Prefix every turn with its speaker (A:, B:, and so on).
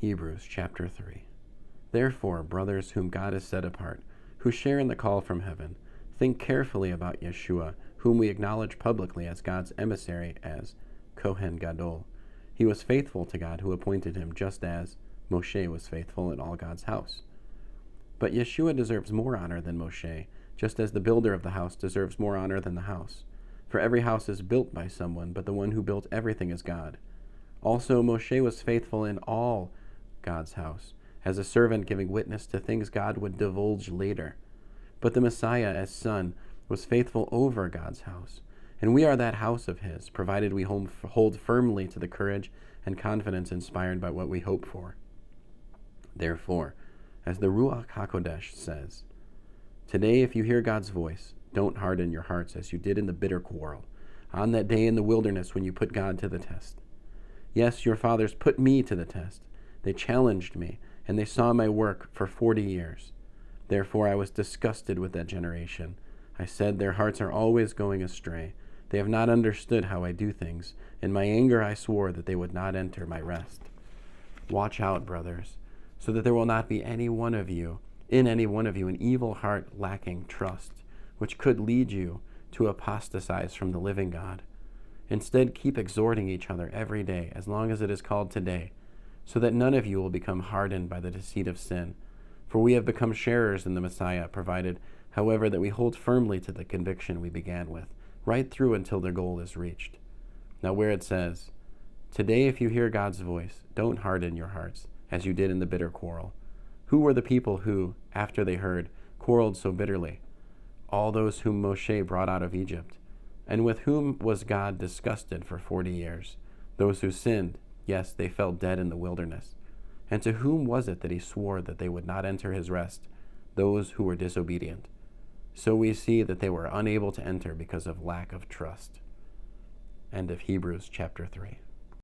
A: Hebrews chapter 3. Therefore, brothers whom God has set apart, who share in the call from heaven, think carefully about Yeshua, whom we acknowledge publicly as God's emissary, as cohen gadol. He was faithful to God who appointed him, just as Moshe was faithful in all God's house. But Yeshua deserves more honor than Moshe, just as the builder of the house deserves more honor than the house. For every house is built by someone, but the one who built everything is God. Also, Moshe was faithful in all God's house, as a servant giving witness to things God would divulge later. But the Messiah, as son, was faithful over God's house. And we are that house of his, provided we hold firmly to the courage and confidence inspired by what we hope for. Therefore, as the Ruach HaKodesh says, today if you hear God's voice, don't harden your hearts as you did in the bitter quarrel, on that day in the wilderness when you put God to the test. Yes, your fathers put me to the test. They challenged me, and they saw my work for 40 years. Therefore I was disgusted with that generation. I said, their hearts are always going astray. They have not understood how I do things. In my anger I swore that they would not enter my rest. Watch out, brothers, so that there will not be in any one of you an evil heart lacking trust, which could lead you to apostatize from the living God. Instead, keep exhorting each other every day, as long as it is called today, so that none of you will become hardened by the deceit of sin. For we have become sharers in the Messiah, provided, however, that we hold firmly to the conviction we began with, right through until the goal is reached. Now where it says, today if you hear God's voice, don't harden your hearts, as you did in the bitter quarrel. Who were the people who, after they heard, quarreled so bitterly? All those whom Moshe brought out of Egypt. And with whom was God disgusted for 40 years? Those who sinned, yes, they fell dead in the wilderness. And to whom was it that he swore that they would not enter his rest? Those who were disobedient. So we see that they were unable to enter because of lack of trust. End of Hebrews chapter 3.